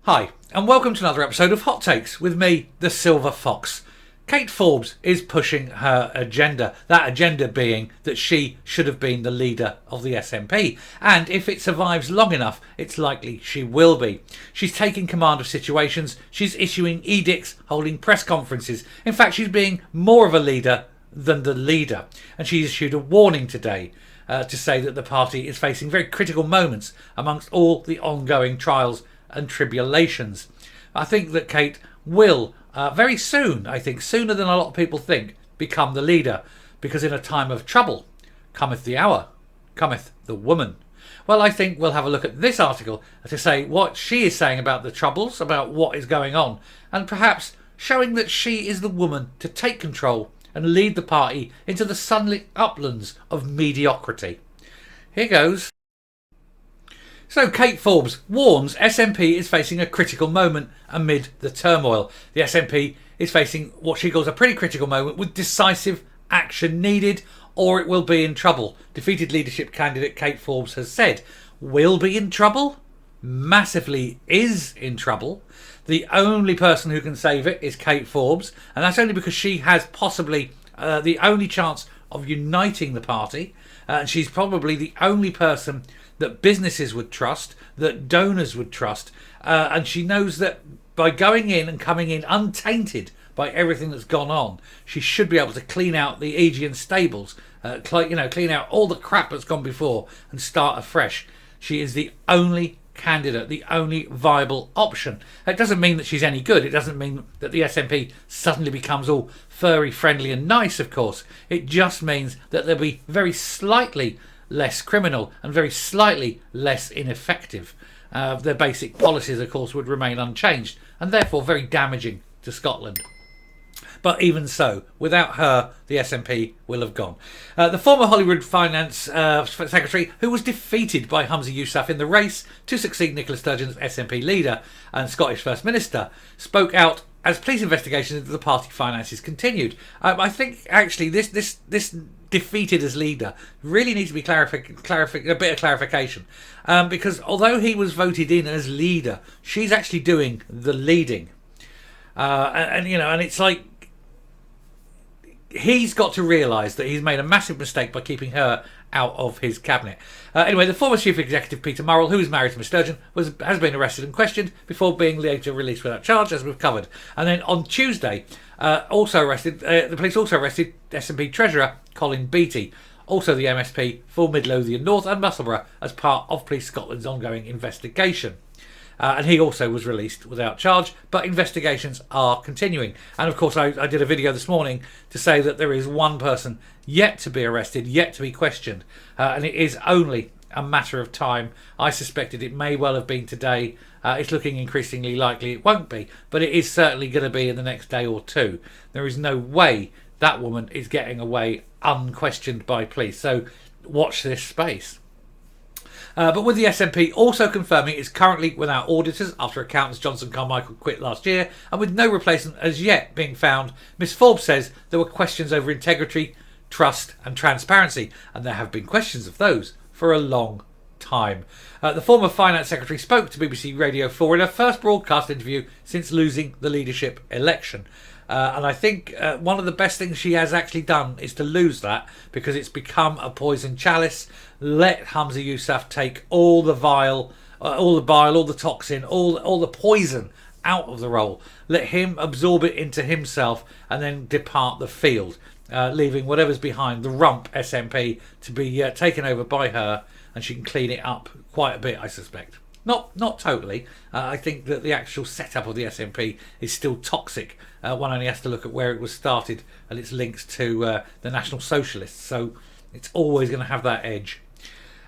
Hi, and welcome to another episode of Hot Takes with me, the Silver Fox. Kate Forbes is pushing her agenda, that agenda being that she should have been the leader of the SNP, and if it survives long enough, it's likely she will be. She's taking command of situations, she's issuing edicts, holding press conferences. In fact, she's being more of a leader than the leader, and she issued a warning today to say that the party is facing very critical moments amongst all the ongoing trials and tribulations. I think that Kate will very soon, I think sooner than a lot of people think, become the leader, because in a time of trouble cometh the hour, cometh the woman. Well, I think we'll have a look at this article to say what she is saying about the troubles, about what is going on, and perhaps showing that she is the woman to take control and lead the party into the sunlit uplands of mediocrity. Here goes. So Kate Forbes warns SNP is facing a critical moment amid the turmoil. The SNP is facing what she calls a pretty critical moment with decisive action needed, or it will be in trouble. Defeated leadership candidate Kate Forbes has said, will be in trouble? Massively is in trouble. The only person who can save it is Kate Forbes, and that's only because she has possibly the only chance of uniting the party, and she's probably the only person that businesses would trust, that donors would trust, and she knows that by going in and coming in untainted by everything that's gone on, she should be able to clean out the Aegean stables, clean out all the crap that's gone before and start afresh. She is the only candidate, the only viable option. It doesn't mean that she's any good. It doesn't mean that the SNP suddenly becomes all furry, friendly and nice, of course. It just means that they'll be very slightly less criminal and very slightly less ineffective. Their basic policies, of course, would remain unchanged and therefore very damaging to Scotland. But even so, without her, the SNP will have gone. The former Hollywood Finance Secretary, who was defeated by Humza Yousaf in the race to succeed Nicola Sturgeon's SNP leader and Scottish First Minister, spoke out as police investigations into the party finances continued. I think actually this defeated as leader really needs to be a bit of clarification, because although he was voted in as leader, she's actually doing the leading, and it's like he's got to realise that he's made a massive mistake by keeping her out of his cabinet. Anyway, the former chief executive Peter Murrell, who is married to Miss Sturgeon, has been arrested and questioned before being later released without charge, as we've covered. And then on Tuesday, the police also arrested SNP treasurer Colin Beattie, also the MSP for Mid Lothian North and Musselburgh, as part of Police Scotland's ongoing investigation. And he also was released without charge, but investigations are continuing. And of course, I did a video this morning to say that there is one person yet to be arrested, yet to be questioned, and it is only a matter of time. I suspected it may well have been today. It's looking increasingly likely it won't be, but it is certainly going to be in the next day or two. There is no way that woman is getting away unquestioned by police, so watch this space. But with the SNP also confirming it's currently without auditors after accountants Johnson Carmichael quit last year, and with no replacement as yet being found, Miss Forbes says there were questions over integrity, trust and transparency, and there have been questions of those for a long time. The former finance secretary spoke to BBC Radio 4 in her first broadcast interview since losing the leadership election. And I think one of the best things she has actually done is to lose that, because it's become a poison chalice. Let Humza Yousaf take all the bile, all the toxin, all the poison out of the role. Let him absorb it into himself and then depart the field, leaving whatever's behind, the rump SNP, to be taken over by her, and she can clean it up quite a bit, I suspect. Not totally. I think that the actual setup of the SNP is still toxic. One only has to look at where it was started and its links to the National Socialists. So it's always going to have that edge.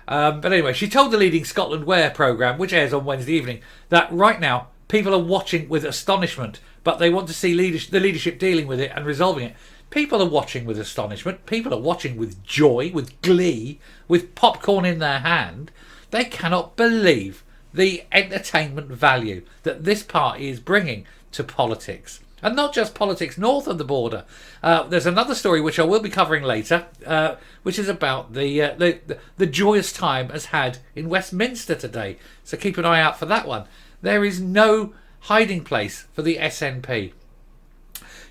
But anyway, she told the Leading Scotland Wear programme, which airs on Wednesday evening, that right now people are watching with astonishment, but they want to see the leadership dealing with it and resolving it. People are watching with astonishment. People are watching with joy, with glee, with popcorn in their hand. They cannot believe the entertainment value that this party is bringing to politics. And not just politics north of the border. There's another story which I will be covering later, which is about the joyous time has had in Westminster today. So keep an eye out for that one. There is no hiding place for the SNP.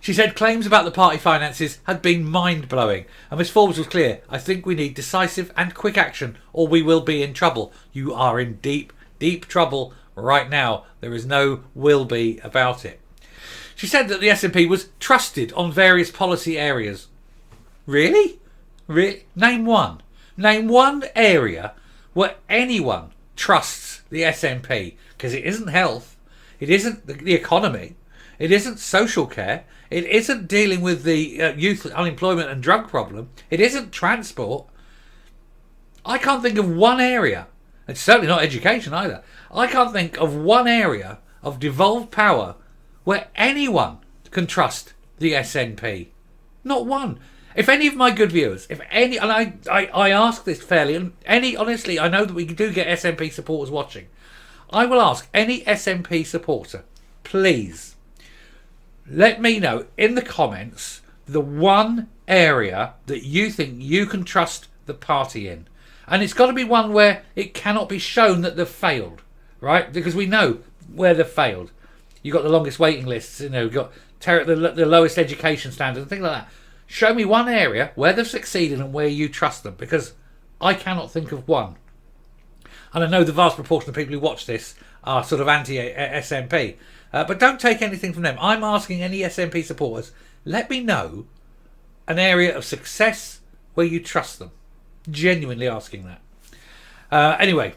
She said claims about the party finances had been mind-blowing, and Ms Forbes was clear: I think we need decisive and quick action or we will be in trouble. You are in deep, deep trouble right now. There is no will be about it. She said that the SNP was trusted on various policy areas. Really? Really? Name one. Name one area where anyone trusts the SNP, because it isn't health, it isn't the economy, it isn't social care, it isn't dealing with the youth unemployment and drug problem, it isn't transport. I can't think of one area, it's certainly not education either, I can't think of one area of devolved power where anyone can trust the SNP. Not one. If any of my good viewers, if any, and I ask this fairly, and any, honestly, I know that we do get SNP supporters watching. I will ask any SNP supporter, please, let me know in the comments the one area that you think you can trust the party in. And it's got to be one where it cannot be shown that they've failed, right? Because we know where they've failed. You've got the longest waiting lists, you've got the lowest education standards and things like that. Show me one area where they've succeeded and where you trust them, because I cannot think of one. And I know the vast proportion of people who watch this are sort of anti-SNP. But don't take anything from them. I'm asking any SNP supporters, let me know an area of success where you trust them. Genuinely asking that. Anyway,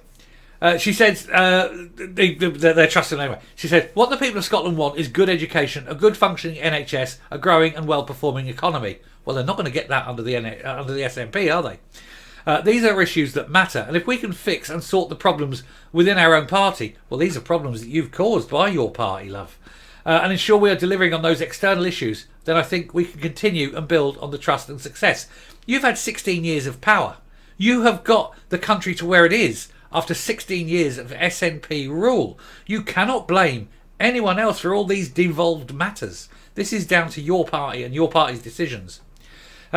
she said they're trusting anyway. She said, what the people of Scotland want is good education, a good functioning NHS, a growing and well-performing economy. Well, they're not going to get that under the SNP, are they? These are issues that matter, and if we can fix and sort the problems within our own party, well, these are problems that you've caused by your party, love, and ensure we are delivering on those external issues, then I think we can continue and build on the trust and success. You've had 16 years of power. You have got the country to where it is after 16 years of SNP rule. You cannot blame anyone else for all these devolved matters. This is down to your party and your party's decisions.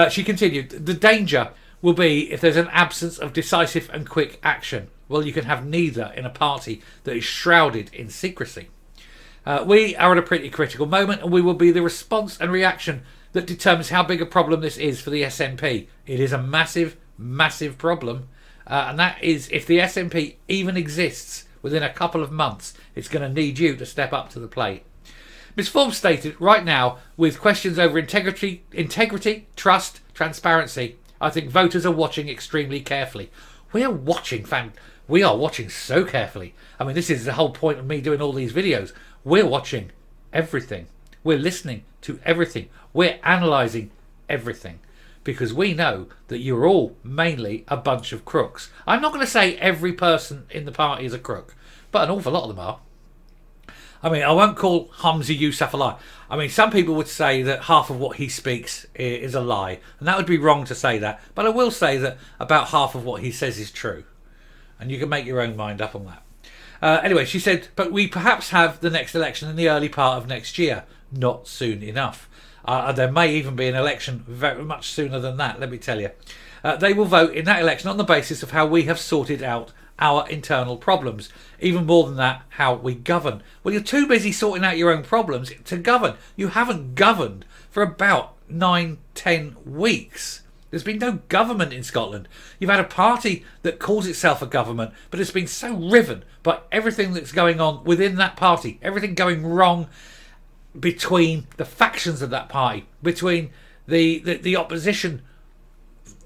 She continued, the danger will be if there's an absence of decisive and quick action. Well, you can have neither in a party that is shrouded in secrecy. We are at a pretty critical moment, and we will be the response and reaction that determines how big a problem this is for the SNP. It is a massive, massive problem, and that is, if the SNP even exists within a couple of months, it's going to need you to step up to the plate. Ms Forbes stated, right now, with questions over integrity, trust, transparency, I think voters are watching extremely carefully. We are watching so carefully. I mean, this is the whole point of me doing all these videos. We're watching everything. We're listening to everything. We're analysing everything. Because we know that you're all mainly a bunch of crooks. I'm not going to say every person in the party is a crook, but an awful lot of them are. I mean, I won't call Hamza Yousaf a lie. I mean, some people would say that half of what he speaks is a lie, and that would be wrong to say that. But I will say that about half of what he says is true, and you can make your own mind up on that. Anyway, she said, but we perhaps have the next election in the early part of next year. Not soon enough. There may even be an election very much sooner than that, let me tell you. They will vote in that election on the basis of how we have sorted out our internal problems. Even more than that, how we govern. Well, you're too busy sorting out your own problems to govern. You haven't governed for about 9-10 weeks. There's been no government in Scotland. You've had a party that calls itself a government, but it's been so riven by everything that's going on within that party, everything going wrong between the factions of that party, between the opposition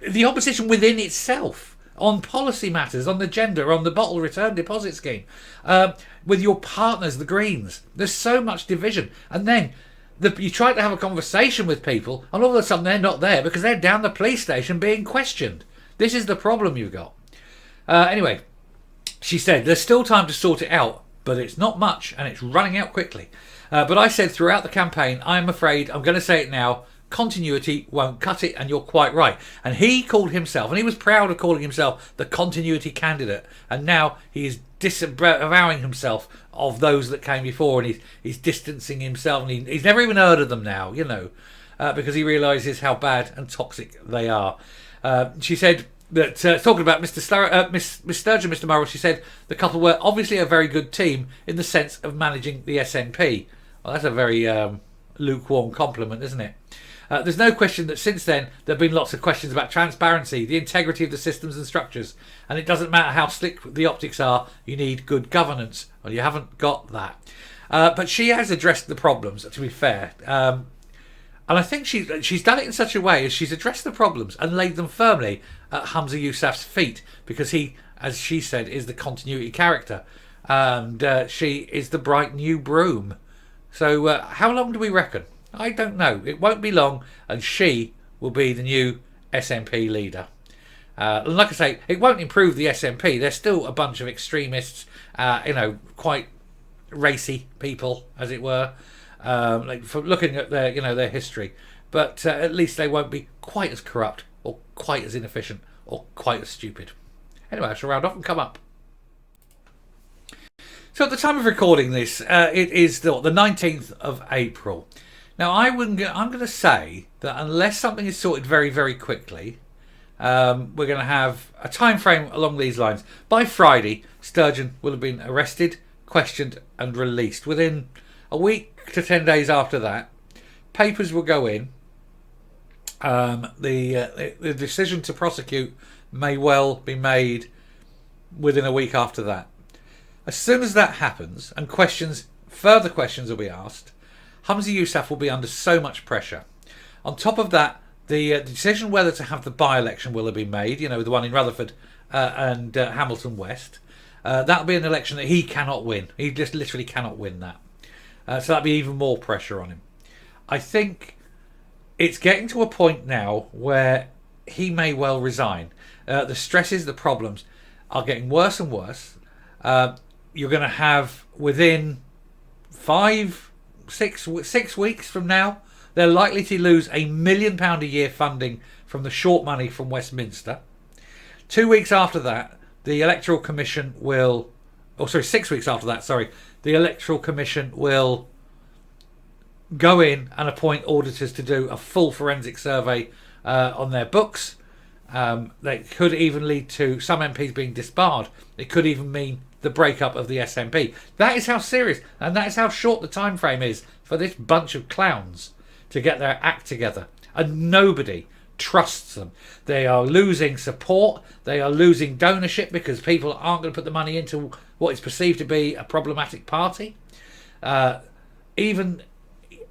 within itself, on policy matters, on the gender, on the bottle return deposit scheme, with your partners, the Greens. There's so much division. And then you try to have a conversation with people, and all of a sudden they're not there because they're down the police station being questioned. This is the problem you've got. Anyway, she said, there's still time to sort it out, but it's not much, and it's running out quickly. But I said throughout the campaign, I'm afraid, I'm going to say it now, continuity won't cut it, and you're quite right. And he called himself, and he was proud of calling himself the continuity candidate, and now he is disavowing himself of those that came before, and he's distancing himself, and he's never even heard of them now, because he realises how bad and toxic they are. She said, that talking about Miss Sturgeon, Mr. Morrill, she said the couple were obviously a very good team in the sense of managing the SNP. Well, that's a very lukewarm compliment, isn't it? There's no question that since then there have been lots of questions about transparency, the integrity of the systems and structures, and it doesn't matter how slick the optics are, you need good governance. Well, you haven't got that. But she has addressed the problems, to be fair. And I think she's done it in such a way as she's addressed the problems and laid them firmly at Humza Yousaf's feet, because he, as she said, is the continuity character, and she is the bright new broom. So how long do we reckon? I don't know. It won't be long, and she will be the new SNP leader. And like I say, it won't improve the SNP. They're still a bunch of extremists, quite racy people, as it were. Like from looking at their history, but at least they won't be quite as corrupt or quite as inefficient or quite as stupid. Anyway, I shall round off and come up. So at the time of recording this, it is the 19th of April. Now I'm going to say that unless something is sorted very, very quickly, we're going to have a time frame along these lines. By Friday, Sturgeon will have been arrested, questioned and released. Within a week to 10 days after that, papers will go in. The decision to prosecute may well be made within a week after that. As soon as that happens and further questions will be asked, Humza Yousaf will be under so much pressure. On top of that, the decision whether to have the by-election will have been made, the one in Rutherford and Hamilton West. That'll be an election that he cannot win. He just literally cannot win that. So that'll be even more pressure on him. I think it's getting to a point now where he may well resign. The stresses, the problems are getting worse and worse. You're going to have within 6 weeks from now, they're likely to lose £1 million a year funding from the short money from Westminster. 2 weeks after that, the Electoral Commission will... 6 weeks after that, the Electoral Commission will go in and appoint auditors to do a full forensic survey on their books. That could even lead to some MPs being disbarred. It could even mean the breakup of the SNP. That is how serious and that is how short the time frame is for this bunch of clowns to get their act together. And nobody trusts them. They are losing support. They are losing donorship because people aren't going to put the money into what is perceived to be a problematic party. Even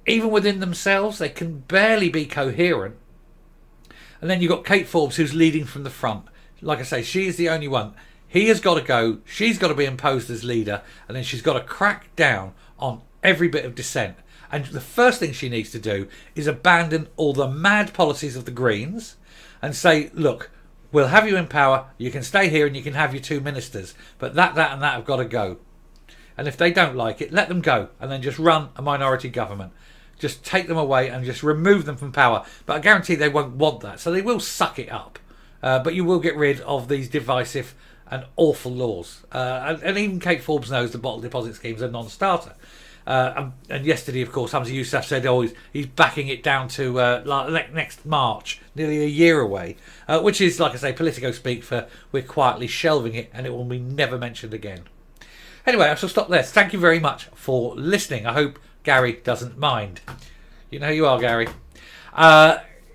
within themselves, they can barely be coherent. And then you've got Kate Forbes, who's leading from the front. Like I say, she is the only one. He has got to go. She's got to be imposed as leader. And then she's got to crack down on every bit of dissent. And the first thing she needs to do is abandon all the mad policies of the Greens and say, look, we'll have you in power. You can stay here and you can have your 2 ministers. But that and that have got to go. And if they don't like it, let them go. And then just run a minority government. Just take them away and just remove them from power. But I guarantee they won't want that. So they will suck it up. But you will get rid of these divisive and awful laws. And even Kate Forbes knows the bottle deposit scheme is a non-starter. And yesterday, of course, Humza Yousaf said, he's backing it down to next March, nearly a year away. Which is, like I say, Politico speak for we're quietly shelving it and it will be never mentioned again. Anyway, I shall stop there. Thank you very much for listening. I hope Gary doesn't mind. You know who you are, Gary.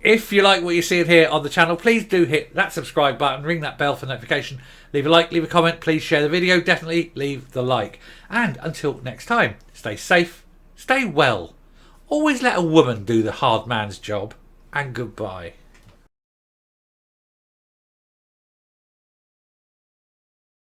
If you like what you're seeing here on the channel, please do hit that subscribe button, ring that bell for notification, leave a like, leave a comment, please share the video, definitely leave the like. And until next time, stay safe, stay well, always let a woman do the hard man's job, and goodbye.